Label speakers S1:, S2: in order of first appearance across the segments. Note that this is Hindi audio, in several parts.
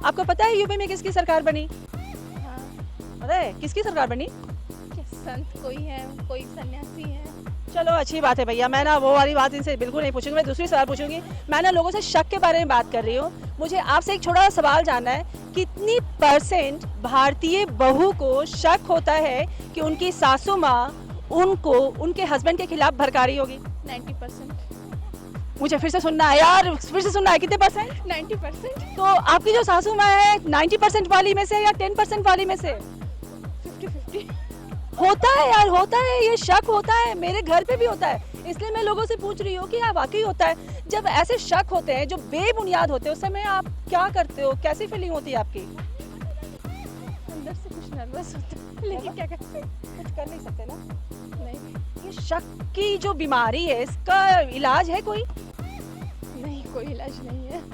S1: आपको पता है यूपी में किसकी सरकार बनी?
S2: हाँ,
S1: पता है किसकी सरकार बनी?
S2: क्या संत कोई है, कोई सन्यासी है।
S1: चलो अच्छी बात है भैया, मैं ना वो वाली बात इनसे बिल्कुल नहीं पूछूंगी, मैं दूसरी सवाल पूछूंगी। मैं ना लोगों से शक के बारे में बात कर रही हूँ। मुझे आपसे एक छोटा सा सवाल जानना है, कितनी परसेंट भारतीय बहू को शक होता है कि उनकी सासू माँ उनको उनके हस्बैंड के खिलाफ भड़का रही होगी?
S2: 90%।
S1: मुझे फिर से सुनना है यार, फिर से सुनना है, कितने परसेंट?
S2: 90%।
S1: तो आपकी जो सासू माँ है 90% वाली में से या 10% वाली में से?
S2: 50-50।
S1: होता है यार, होता है, ये शक होता है, मेरे घर पे भी होता है, इसलिए मैं लोगों से पूछ रही हूँ कि हाँ वाकई होता है। जब ऐसे शक होते हैं जो बेबुनियाद होते हैं, उस समय आप क्या करते हो, कैसी फीलिंग होती है आपकी?
S2: अंदर से कुछ नर्वस होता है, लेकिन क्या कर सकते
S1: कुछ कर नहीं सकते ना।
S2: नहीं,
S1: ये शक की जो बीमारी है, इसका इलाज है कोई?
S2: नहीं कोई इलाज नहीं है।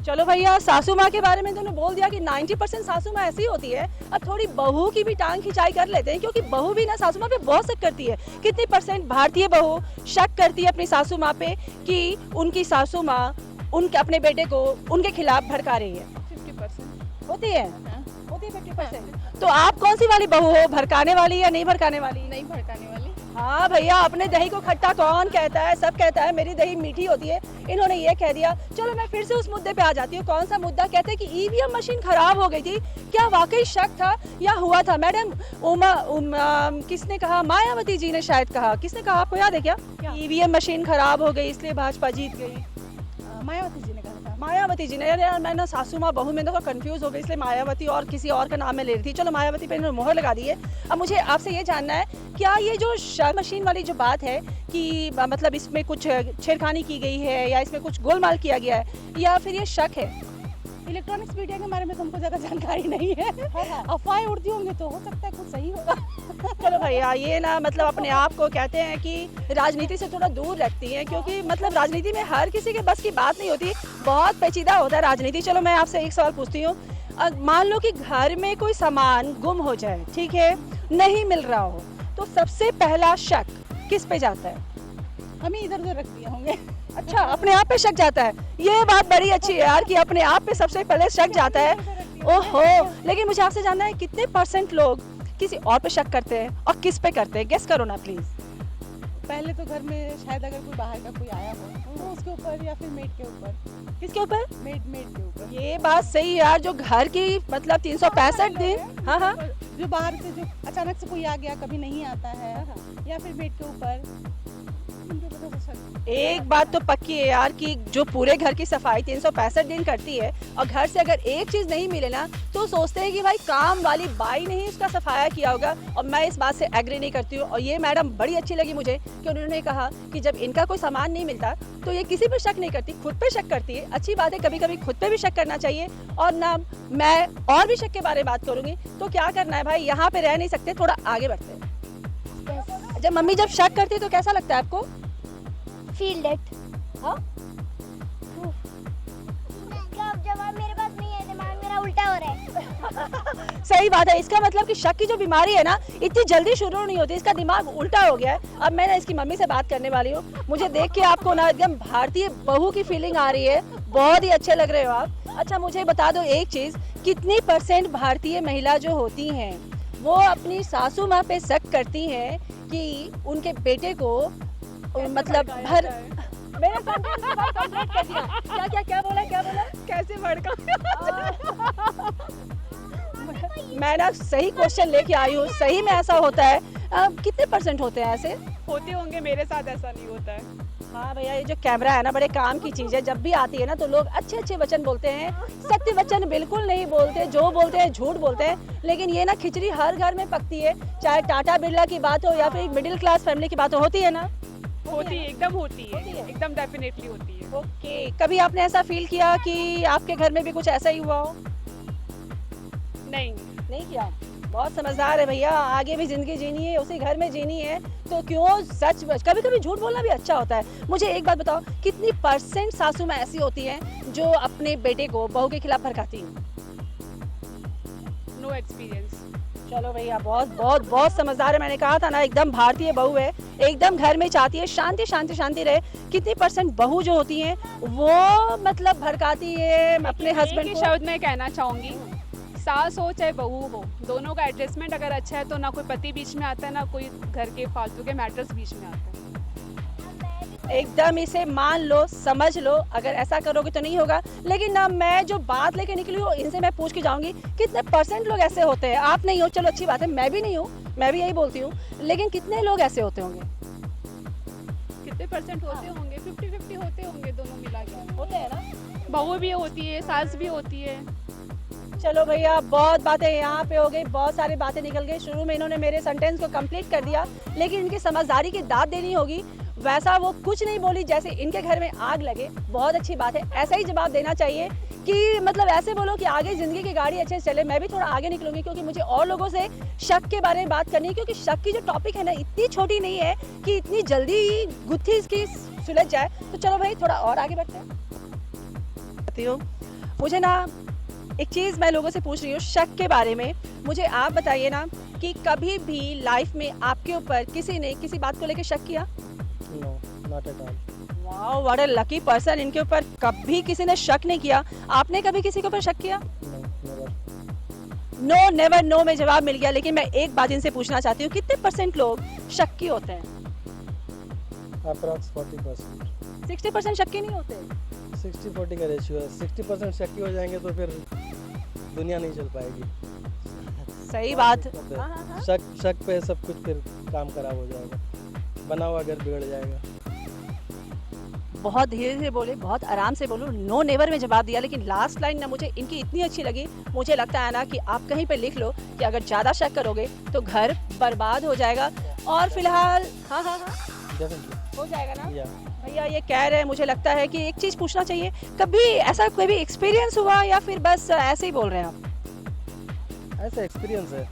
S1: चलो भैया, सासू माँ के बारे में तुमने बोल दिया कि 90% सासू माँ ऐसी होती है, अब थोड़ी बहू की भी टांग खिंचाई कर लेते हैं, क्योंकि बहू भी ना सासू माँ पे बहुत शक करती है। कितनी परसेंट भारतीय बहू शक करती है अपनी सासू माँ पे कि उनकी सासू माँ उनके अपने बेटे को उनके खिलाफ भड़का रही है?
S2: 50%।
S1: होती है,
S2: हाँ,
S1: होती है 50%। तो आप कौन सी वाली बहू हो, भड़काने वाली या नहीं भड़काने वाली?
S2: नहीं भड़काने वाली।
S1: हाँ भैया, अपने दही को खट्टा कौन कहता है, सब कहता है मेरी दही मीठी होती है, इन्होंने ये कह दिया। चलो मैं फिर से उस मुद्दे पे आ जाती हूँ। कौन सा मुद्दा? कहते हैं कि ईवीएम मशीन खराब हो गई थी, क्या वाकई शक था या हुआ था? मैडम किसने कहा? मायावती जी ने शायद कहा, किसने कहा आपको याद है क्या? ईवीएम मशीन खराब हो गई इसलिए भाजपा जीत गई।
S2: मायावती जी ने कहा था।
S1: मायावती जी ने, यार मैं ना सासू माँ बहू में तो कंफ्यूज हो गई, इसलिए मायावती और किसी और का नाम मैं ले रही थी। चलो मायावती पे इन्होंने मोहर लगा दी है। अब मुझे आपसे ये जानना है, क्या ये जो शक मशीन वाली जो बात है कि मतलब इसमें कुछ छेड़खानी की गई है या इसमें कुछ गोलमाल किया गया है, या फिर ये शक है?
S2: इलेक्ट्रॉनिक्स मीडिया के बारे में तुमको ज़्यादा जानकारी नहीं है। अफवाहें उड़ती होंगी तो हो सकता है कुछ सही होगा।
S1: चलो भैया, ये ना मतलब अपने आप को कहते हैं कि राजनीति से थोड़ा दूर रखती हैं, क्योंकि मतलब राजनीति में हर किसी के बस की बात नहीं होती, बहुत पेचीदा होता है राजनीति। चलो मैं आपसे एक सवाल पूछती हूँ, मान लो कि घर में कोई सामान गुम हो जाए, ठीक है, नहीं मिल रहा हो, तो सबसे पहला शक किस पे जाता है?
S2: हम ही इधर उधर रख दिए होंगे।
S1: अच्छा, अपने आप पे शक जाता है। ये बात बड़ी अच्छी है यार कि अपने आप पे सबसे पहले शक जाता है। ओहो, लेकिन मुझे आपसे जानना है, कितने परसेंट लोग किसी और पे शक करते हैं और किस पे करते हैं? गेस करो ना प्लीज।
S2: पहले तो घर में शायद अगर कोई बाहर का कोई आया हो तो उसके ऊपर, या फिर मेड के ऊपर।
S1: किसके ऊपर?
S2: मेड के ऊपर।
S1: ये बात सही है यार, जो घर की मतलब 365 दिन, हाँ हाँ,
S2: जो बाहर से जो अचानक से कोई आ गया, कभी नहीं आता है, या फिर बेड के ऊपर, उनके ऊपर तो शक।
S1: एक बात तो पक्की है यार कि जो पूरे घर की सफाई 365 दिन करती है और घर से अगर एक चीज नहीं मिले ना, तो सोचते हैं कि भाई काम वाली बाई ने ही उसका सफाया किया होगा। और मैं इस बात से एग्री नहीं करती हूँ। और ये मैडम बड़ी अच्छी लगी मुझे कि उन्होंने कहा कि जब इनका कोई सामान नहीं मिलता तो ये किसी पे शक नहीं करती, खुद पे शक करती है। अच्छी बात है, कभी कभी खुद पे भी शक करना चाहिए। और ना मैं और भी शक के बारे में बात करूंगी, तो क्या करना है भाई, यहाँ पे रह नहीं सकते, थोड़ा आगे बढ़ते हैं। जब मम्मी जब शक करती है तो कैसा लगता है आपको?
S3: Feel that.
S1: हाँ,
S3: इसका जवाब मेरे पास नहीं है, दिमाग मेरा उल्टा हो रहा है।
S1: सही बात है। इसका मतलब कि शक की जो बीमारी है ना, इतनी जल्दी शुरू नहीं होती, इसका दिमाग उल्टा हो गया है। अब मैं ना इसकी मम्मी से बात करने वाली हूँ। मुझे देख के आपको ना एकदम भारतीय बहू की फीलिंग आ रही है, बहुत ही अच्छे लग रहे हो आप। अच्छा मुझे बता दो एक चीज, कितनी परसेंट भारतीय महिला जो होती हैं वो अपनी सासू माँ पे शक करती हैं कि उनके बेटे को मतलब भर मेरे सेंटेंस को भाई कंप्लीट कर दिया। क्या क्या क्या बोला, क्या बोला?
S2: कैसे भड़का?
S1: मैं ना सही क्वेश्चन लेके आई हूँ, सही में ऐसा होता है? कितने परसेंट होते हैं ऐसे?
S2: होते होंगे, मेरे साथ ऐसा नहीं होता है।
S1: हाँ भैया, ये जो कैमरा है ना, बड़े काम की चीज है। जब भी आती है ना तो लोग अच्छे अच्छे वचन बोलते हैं, सत्य वचन बिल्कुल नहीं बोलते, जो बोलते हैं झूठ बोलते हैं। लेकिन ये ना खिचड़ी हर घर में पकती है, चाहे टाटा बिरला की बात हो या फिर मिडिल क्लास फैमिली की बात हो, होती है ना?
S2: होती है, एकदम होती
S1: होती है।
S2: है, एकदम डेफिनेटली होती है।
S1: ओके, कभी आपने ऐसा फील किया कि आपके घर में भी कुछ ऐसा ही हुआ हो?
S2: नहीं,
S1: नहीं किया। बहुत समझदार है भैया, आगे भी जिंदगी जीनी है, उसी घर में जीनी है, तो क्यों सच, कभी कभी झूठ बोलना भी अच्छा होता है। मुझे एक बात बताओ, कितनी परसेंट सासू माँ ऐसी होती हैं जो अपने बेटे को बहू के खिलाफ भड़काती हैं?
S2: No experience.
S1: चलो भैया, बहुत बहुत बहुत समझदार है। मैंने कहा था ना, एकदम भारतीय बहू है, एकदम घर में चाहती है शांति शांति शांति रहे। कितनी परसेंट बहू जो होती हैं वो मतलब भड़काती है अपने
S4: एक
S1: हस्बैंड
S4: ही
S1: को।
S4: शब्द में कहना चाहूंगी, सास हो चाहे बहू हो, दोनों का एडजस्टमेंट अगर अच्छा है तो ना कोई पति बीच में आता है, ना कोई घर के फालतू के मैटर्स बीच में आते हैं।
S1: एकदम इसे मान लो, समझ लो, अगर ऐसा करोगे तो नहीं होगा। लेकिन ना, मैं जो बात लेके निकली हूँ इनसे मैं पूछ के जाऊंगी कितने परसेंट लोग ऐसे होते हैं। आप नहीं हो, चलो अच्छी बात है, मैं भी नहीं हूँ, मैं भी यही बोलती हूँ, लेकिन कितने लोग ऐसे होते होंगे?
S4: कितने परसेंट होते होंगे? 50-50 होते होंगे दोनों मिला के।
S1: होते हैं ना।
S4: बहू भी होती है, सास भी होती है।
S1: चलो भैया, बहुत बातें यहाँ पे हो गई, बहुत सारी बातें निकल गई। शुरू में इन्होंने मेरे सेंटेंस को कंप्लीट कर दिया, लेकिन इनकी समझदारी की दाद देनी होगी। वैसा वो कुछ नहीं बोली जैसे इनके घर में आग लगे। बहुत अच्छी बात है, ऐसा ही जवाब देना चाहिए कि मतलब ऐसे बोलो कि आगे ज़िंदगी की गाड़ी अच्छे से चले। मैं भी थोड़ा आगे निकलूंगी क्योंकि मुझे और लोगों से शक के बारे में बात करनी है, क्योंकि शक की जो टॉपिक है ना, इतनी छोटी नहीं है कि इतनी जल्दी गुत्थी इसकी सुलझ जाए। तो चलो भाई, थोड़ा और आगे बढ़ते हैं। मुझे ना एक चीज़ मैं लोगों से पूछ रही हूँ शक के बारे में। मुझे आप बताइए ना कि कभी भी लाइफ में आपके ऊपर किसी ने किसी बात को लेकर शक किया?
S5: No, not at all.
S1: Wow, what a lucky person. इनके ऊपर कभी किसी ने शक नहीं किया। आपने कभी किसी के ऊपर शक किया?
S5: No, never.
S1: No, never, no में जवाब मिल गया। लेकिन मैं एक बात इनसे पूछना चाहती हूँ, कितने परसेंट लोग शक्की होते हैं?
S5: Approx 40%.
S1: 60% शक्की नहीं होते?
S5: 60-40 का रेशियो है। 60% शक्की हो जाएंगे तो फिर दुनिया नहीं चल पाएगी।
S1: सही बात।
S5: हाँ, हाँ। शक पे सब कुछ फिर काम खराब हो जाएगा, बना हुआ घर बिगड़ जाएगा।
S1: बहुत धीरे धीरे बोले, बहुत आराम से बोलो, नो नेवर में जवाब दिया। लेकिन लास्ट लाइन ना मुझे इनकी इतनी अच्छी लगी। मुझे लगता है ना कि आप कहीं पे लिख लो कि अगर ज़्यादा शक करोगे तो घर बर्बाद हो जाएगा। और फिलहाल हाँ हाँ हाँ
S5: Definitely.
S1: हो जाएगा ना।
S5: Yeah.
S1: भैया ये कह रहे हैं, मुझे लगता है कि एक चीज़ पूछना चाहिए, कभी ऐसा कोई भी एक्सपीरियंस हुआ या फिर बस ऐसे ही बोल रहे हैं आप?
S5: ऐसा एक्सपीरियंस है,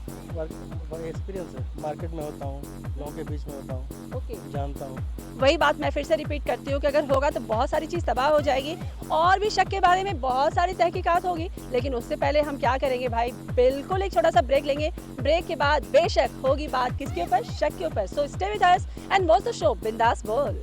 S5: एक्सपीरियंस है। मार्केट में होता हूँ, लोगों के बीच में होता हूँ,
S1: ओके।
S5: जानता हूँ।
S1: वही बात मैं फिर से रिपीट करती हूँ कि अगर होगा तो बहुत सारी चीज़ तबाह हो जाएगी और भी शक के बारे में बहुत सारी तहकीकात होगी। लेकिन उससे पहले हम क्या करेंगे भाई, बिल्कुल एक छोटा सा ब्रेक लेंगे। ब्रेक के बाद बेशक होगी बात किसके ऊपर? शक के ऊपर। So stay with us and watch the show बिंदास बोल।